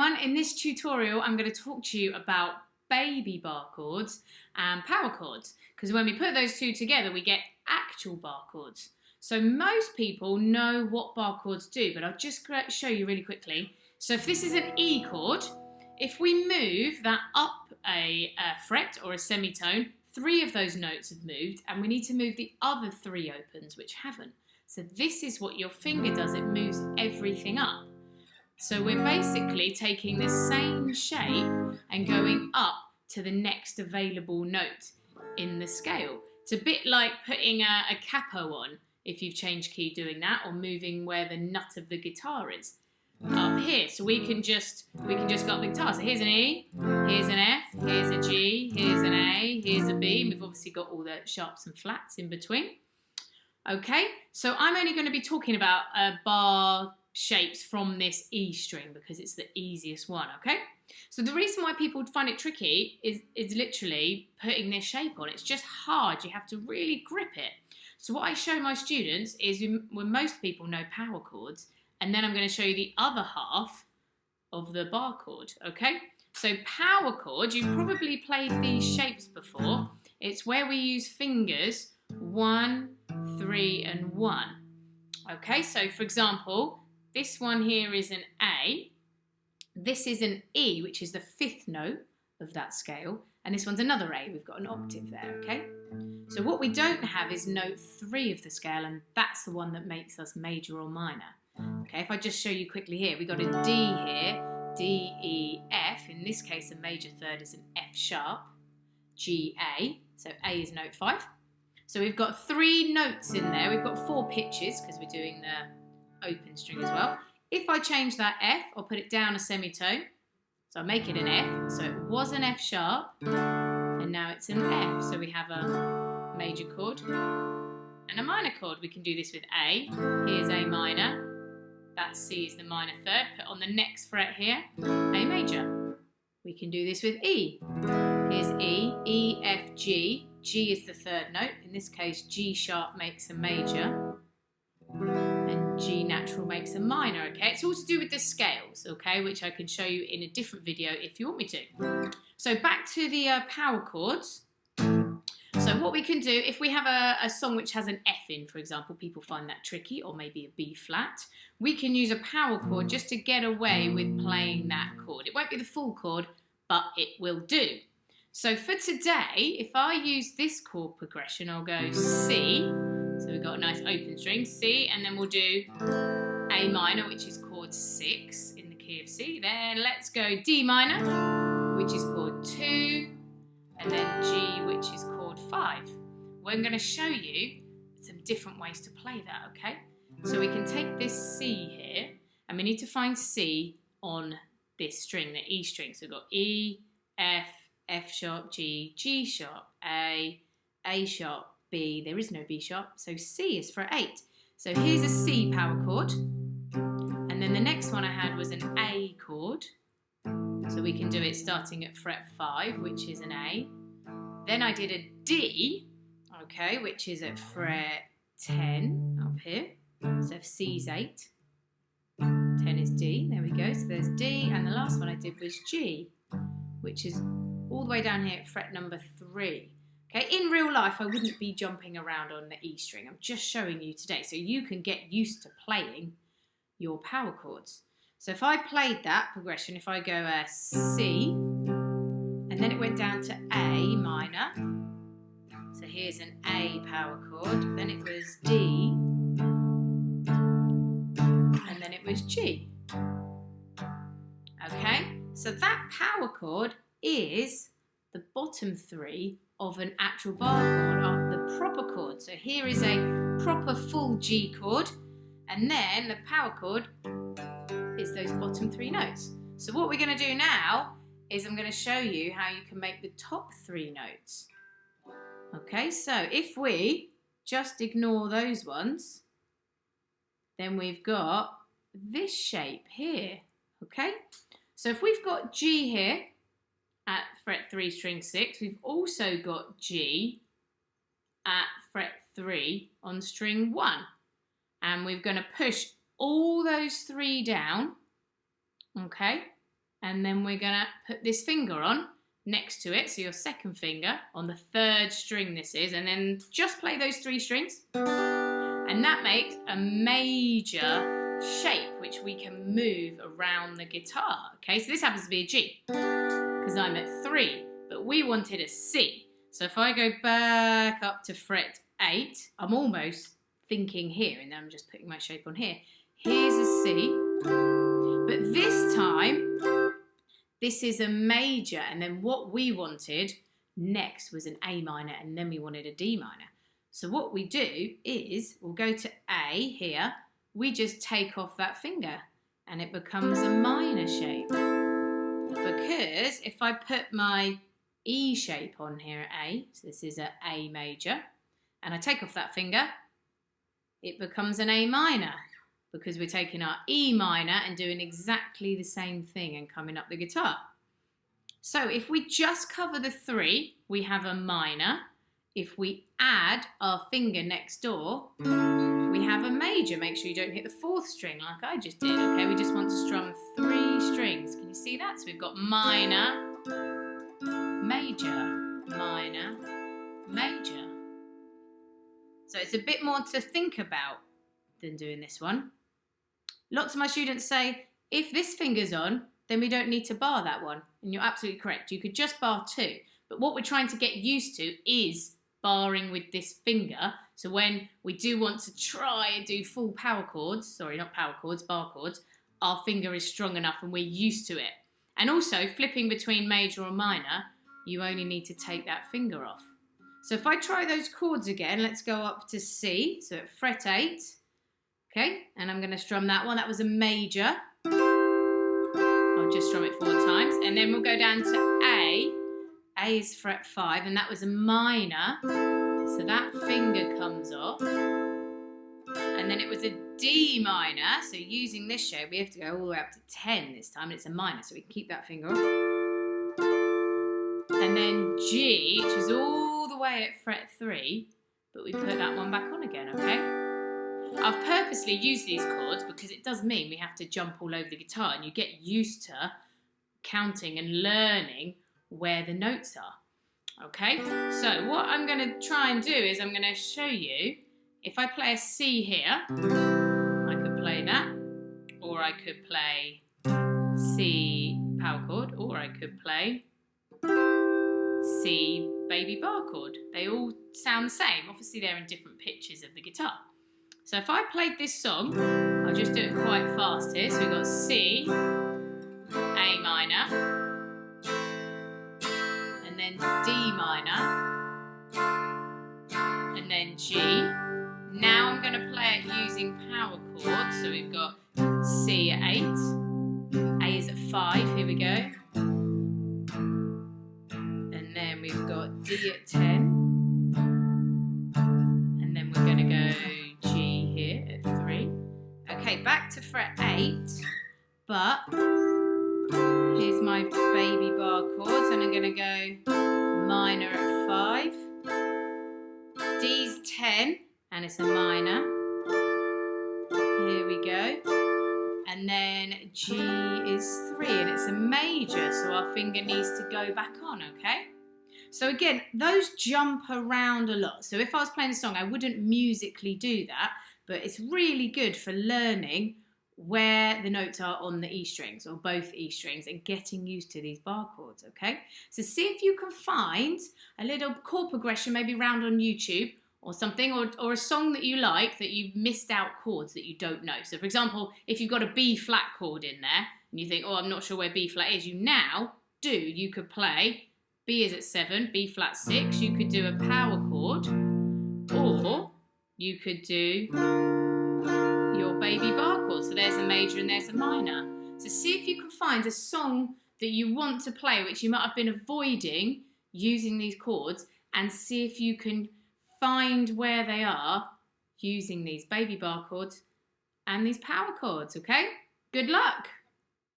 everyone, in this tutorial I'm going to talk to you about baby bar chords and power chords, because when we put those two together we get actual bar chords. So most people know what bar chords do, but I'll just show you really quickly. So if this is an E chord, if we move that up a fret or a semitone, 3 of those notes have moved, and we need to move the other 3 opens which haven't. So this is what your finger does, it moves everything up. So we're basically taking the same shape and going up to the next available note in the scale. It's a bit like putting a capo on, if you've changed key doing that, or moving where the nut of the guitar is up here. So we can just go up the guitar. So here's an E, here's an F, here's a G, here's an A, here's a B. And we've obviously got all the sharps and flats in between. Okay, so I'm only going to be talking about bar shapes from this E string because it's the easiest one, okay? So the reason why people find it tricky is literally putting this shape on. It's just hard, you have to really grip it. So what I show my students is when most people know power chords, and then I'm going to show you the other half of the bar chord, okay? So power chord, you've probably played these shapes before. It's where we use fingers 1, 3 and 1. Okay, so for example, this one here is an A, this is an E, which is the 5th note of that scale, and this one's another A, we've got an octave there, okay? So what we don't have is note 3 of the scale, and that's the one that makes us major or minor. Okay, if I just show you quickly here, we've got a D here, D, E, F, in this case a major third is an F sharp, G, A, so A is note 5. So we've got 3 notes in there, we've got 4 pitches because we're doing the open string as well. If I change that F, I'll put it down a semitone, so I'll make it an F, so it was an F sharp, and now it's an F, so we have a major chord and a minor chord. We can do this with A, here's A minor, that C is the minor third, put on the next fret here, A major. We can do this with E, here's E, E, F, G, G is the 3rd note, in this case G sharp makes a major, and G natural makes a minor, okay? It's all to do with the scales, okay, which I can show you in a different video if you want me to. So back to the power chords. So what we can do, if we have a song which has an F in, for example, people find that tricky, or maybe a B flat, we can use a power chord just to get away with playing that chord. It won't be the full chord, but it will do. So for today, if I use this chord progression, I'll go C, so we've got a nice open string, C, and then we'll do A minor, which is chord 6 in the key of C. Then let's go D minor, which is chord 2, and then G, which is chord 5. We're going to show you some different ways to play that, okay? So we can take this C here, and we need to find C on this string, the E string. So we've got E, F, F sharp, G, G sharp, A sharp, B. There is no B sharp, so C is for 8. So here's a C power chord, and then the next one I had was an A chord. So we can do it starting at fret 5, which is an A. Then I did a D, okay, which is at fret 10 up here. So if C's 8, 10 is D, there we go. So there's D, and the last one I did was G, which is all the way down here at fret number 3. Okay, in real life I wouldn't be jumping around on the E string. I'm just showing you today so you can get used to playing your power chords. So if I played that progression, if I go C, and then it went down to A minor, so here's an A power chord, then it was D, and then it was G. Okay, so that power chord is the bottom 3 of an actual bar chord, of the proper chord. So here is a proper full G chord, and then the power chord is those bottom 3 notes. So what we're going to do now is I'm going to show you how you can make the top 3 notes. Okay, so if we just ignore those ones, then we've got this shape here, okay? So if we've got G here at fret 3 string 6, we've also got G at fret 3 on string 1, and we're going to push all those 3 down, okay, and then we're going to put this finger on next to it, so your second finger on the third string this is, and then just play those 3 strings, and that makes a major shape which we can move around the guitar. Okay, so this happens to be a G because I'm at 3, but we wanted a C. So if I go back up to fret 8, I'm almost thinking here, and then I'm just putting my shape on here. Here's a C, but this time this is a major, and then what we wanted next was an A minor, and then we wanted a D minor. So what we do is we'll go to A here, we just take off that finger and it becomes a minor shape. Because if I put my E shape on here at A, so this is an A major, and I take off that finger, it becomes an A minor, because we're taking our E minor and doing exactly the same thing and coming up the guitar. So if we just cover the 3, we have a minor. If we add our finger next door, we have a major. Make sure you don't hit the 4th string like I just did, okay? We just want to strum 3 strings. Can you see that? So we've got minor, major, minor, major. So it's a bit more to think about than doing this one. Lots of my students say, if this finger's on, then we don't need to bar that one. And you're absolutely correct. You could just bar 2. But what we're trying to get used to is barring with this finger. So when we do want to try and do full power chords, sorry, not power chords, bar chords, our finger is strong enough and we're used to it. And also, flipping between major or minor, you only need to take that finger off. So if I try those chords again, let's go up to C, so at fret 8. Okay, and I'm going to strum that one. That was a major. I'll just strum it 4 times. And then we'll go down to A. A is fret 5, and that was a minor. So that finger comes off. And then it was a D minor. So using this shape, we have to go all the way up to 10 this time. And it's a minor, so we can keep that finger off. And then G, which is all the way at fret 3. But we put that one back on again, okay? I've purposely used these chords because it does mean we have to jump all over the guitar, and you get used to counting and learning where the notes are. Okay, so what I'm going to try and do is I'm going to show you, if I play a C here, I could play that, or I could play C power chord, or I could play C baby bar chord. They all sound the same. Obviously they're in different pitches of the guitar. So if I played this song, I'll just do it quite fast here. So we've got C, A minor, and then D minor, and then G. Now I'm going to play it using power chords. So we've got C at 8, A is at 5, here we go. And then we've got D at 10. And then we're going to go G here at 3. Okay, back to fret 8, but here's my baby bar chords, and I'm going to go minor at 5, D's 10, and it's a minor, here we go, and then G is 3, and it's a major, so our finger needs to go back on, okay? So again, those jump around a lot. So if I was playing a song, I wouldn't musically do that, but it's really good for learning where the notes are on the E strings, or both E strings, and getting used to these bar chords, okay? So see if you can find a little chord progression, maybe round on YouTube or something, or a song that you like that you've missed out chords that you don't know. So for example, if you've got a B flat chord in there, and you think, oh, I'm not sure where B flat is, you could play B is at 7, B flat 6, you could do a power chord, or you could do your baby bar chord. So there's a major and there's a minor. So see if you can find a song that you want to play, which you might have been avoiding using these chords, and see if you can find where they are using these baby bar chords and these power chords, okay? Good luck!